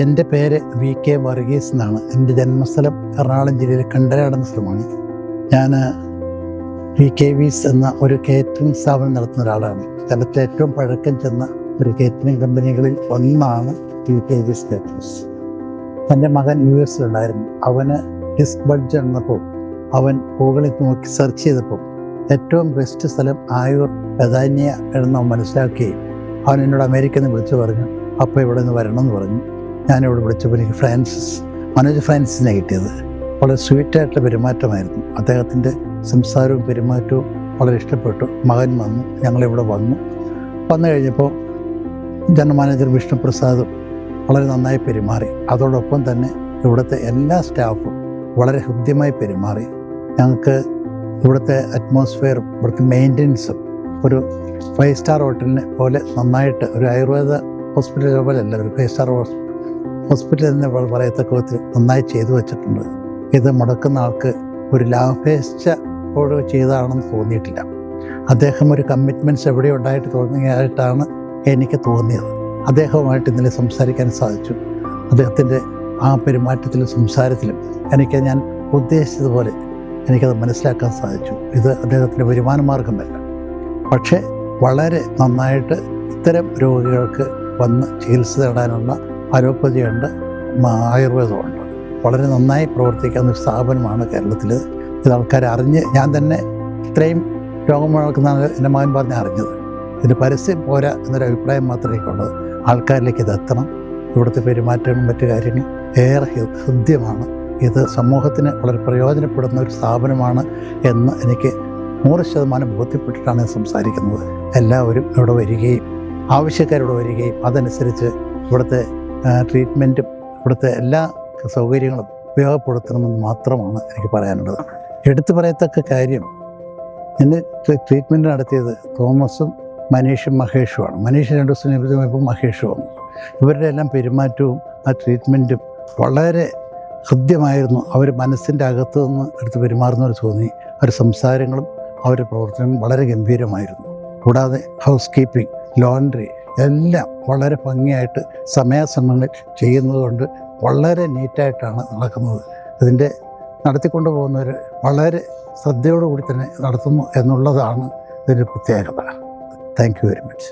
എൻ്റെ പേര് VK വർഗീസ് എന്നാണ്. എൻ്റെ ജന്മസ്ഥലം എറണാകുളം ജില്ലയിലെ കണ്ടനാട് എന്ന സ്ഥലമാണ്. ഞാൻ VKVs എന്ന ഒരു കേറ്ററിംഗ് സ്ഥാപനം നടത്തുന്ന ഒരാളാണ്. സ്ഥലത്തെ ഏറ്റവും പഴക്കം ചെന്ന ഒരു കേറ്ററിംഗ് കമ്പനികളിൽ ഒന്നാണ് VKVs കേറ്ററിംഗ്സ്. എൻ്റെ മകൻ US-ലുണ്ടായിരുന്നു. അവന് ഡിസ്ക് ബൾജ് എന്നപ്പോൾ അവൻ ഗൂഗിളിൽ നോക്കി സെർച്ച് ചെയ്തപ്പോൾ ഏറ്റവും ബെസ്റ്റ് സ്ഥലം ആയൂർ ബദാനിയ എന്ന് മനസ്സിലാക്കുകയും അവൻ എന്നോട് അമേരിക്കയിൽ നിന്ന് വിളിച്ചു പറഞ്ഞു, അപ്പോൾ ഇവിടെ നിന്ന് വരണമെന്ന് പറഞ്ഞു. ഞാനിവിടെ വിളിച്ചപ്പോൾ എനിക്ക് മനോജ് ഫ്രാൻസിനെ കിട്ടിയത്. വളരെ സ്വീറ്റായിട്ടുള്ള പെരുമാറ്റമായിരുന്നു. അദ്ദേഹത്തിൻ്റെ സംസാരവും പെരുമാറ്റവും വളരെ ഇഷ്ടപ്പെട്ടു. മകൻ വന്നു, ഞങ്ങളിവിടെ വന്നു കഴിഞ്ഞപ്പോൾ ജനറൽ മാനേജർ വിഷ്ണുപ്രസാദും വളരെ നന്നായി പെരുമാറി. അതോടൊപ്പം തന്നെ ഇവിടുത്തെ എല്ലാ സ്റ്റാഫും വളരെ ഹൃദ്യമായി പെരുമാറി. ഞങ്ങൾക്ക് ഇവിടുത്തെ അറ്റ്മോസ്ഫിയറും ഇവിടുത്തെ മെയിൻ്റനൻസും ഒരു 5 സ്റ്റാർ ഹോട്ടലിനെ പോലെ നന്നായിട്ട്, ഒരു ആയുർവേദ ഹോസ്പിറ്റൽ പോലെയല്ല, ഒരു 5 സ്റ്റാർ ഹോസ്പിറ്റൽ എന്ന് പറയത്തക്ക വിധത്തിൽ നന്നായി ചെയ്തു വച്ചിട്ടുണ്ട്. ഇത് മുടക്കുന്ന ആൾക്ക് ഒരു ലാഭേച്ഛയോട് ചെയ്തതാണെന്ന് തോന്നിയിട്ടില്ല. അദ്ദേഹം ഒരു കമ്മിറ്റ്മെൻറ്റ്സ് എവിടെ ഉണ്ടായിട്ട് തോന്നിയായിട്ടാണ് എനിക്ക് തോന്നിയത്. അദ്ദേഹവുമായിട്ട് ഇന്നലെ സംസാരിക്കാൻ സാധിച്ചു. അദ്ദേഹത്തിൻ്റെ ആ പെരുമാറ്റത്തിലും സംസാരത്തിലും ഞാൻ ഉദ്ദേശിച്ചതുപോലെ എനിക്കത് മനസ്സിലാക്കാൻ സാധിച്ചു. ഇത് അദ്ദേഹത്തിൻ്റെ വരുമാന മാർഗമല്ല, പക്ഷേ വളരെ നന്നായിട്ട് ഇത്തരം രോഗികൾക്ക് വന്ന് ചികിത്സ നേടാനുള്ള അലോപ്പതിയുണ്ട്, ആയുർവേദമുണ്ട്. വളരെ നന്നായി പ്രവർത്തിക്കുന്ന ഒരു സ്ഥാപനമാണ് കേരളത്തിൽ. ഇത് ആൾക്കാരെ അറിഞ്ഞ്, ഞാൻ തന്നെ ഇത്രയും രോഗം വളർക്കുന്നതാണ് എൻ്റെ മകൻ പറഞ്ഞ് അറിഞ്ഞത്. ഇതിൻ്റെ പരസ്യം പോരാ എന്നൊരു അഭിപ്രായം മാത്രമേ ഉള്ളത്. ആൾക്കാരിലേക്ക് ഇത് എത്തണം. ഇവിടുത്തെ പെരുമാറ്റവും മറ്റു കാര്യങ്ങൾ ഏറെ ഹൃദ്യമാണ്. ഇത് സമൂഹത്തിന് വളരെ പ്രയോജനപ്പെടുന്ന ഒരു സ്ഥാപനമാണ് എന്ന് എനിക്ക് 100% ബോധ്യപ്പെട്ടിട്ടാണ് ഞാൻ സംസാരിക്കുന്നത്. എല്ലാവരും ഇവിടെ വരികയും ആവശ്യക്കാരിവിടെ വരികയും അതനുസരിച്ച് ഇവിടുത്തെ ട്രീറ്റ്മെൻറ്റും ഇവിടുത്തെ എല്ലാ സൗകര്യങ്ങളും ഉപയോഗപ്പെടുത്തണമെന്ന് മാത്രമാണ് എനിക്ക് പറയാനുള്ളത്. എടുത്തു പറയത്തക്ക കാര്യം, എന്നെ ട്രീറ്റ്മെൻറ്റ് നടത്തിയത് തോമസും മനീഷും മഹേഷുമാണ്. മനീഷ് 2 ദിവസം ലഭിച്ചപ്പോൾ മഹേഷ് വന്നു. ഇവരുടെ എല്ലാം പെരുമാറ്റവും ആ ട്രീറ്റ്മെൻറ്റും വളരെ ഹൃദ്യമായിരുന്നു. അവർ മനസ്സിൻ്റെ അകത്തു നിന്ന് എടുത്ത് പെരുമാറുന്നവർ തോന്നി. അവരുടെ സംസാരങ്ങളും അവരുടെ പ്രവർത്തനവും വളരെ ഗംഭീരമായിരുന്നു. കൂടാതെ ഹൗസ് കീപ്പിംഗ്, ലോണ്ട്രി എല്ലാം വളരെ ഭംഗിയായിട്ട് സമയാസമയങ്ങളിൽ ചെയ്യുന്നതുകൊണ്ട് വളരെ നീറ്റായിട്ടാണ് നടക്കുന്നത്. ഇതിൻ്റെ നടത്തിക്കൊണ്ടു പോകുന്നവർ വളരെ ശ്രദ്ധയോടുകൂടി തന്നെ നടത്തുന്നു എന്നുള്ളതാണ് ഇതിൻ്റെ പ്രത്യേകത. Thank you very much.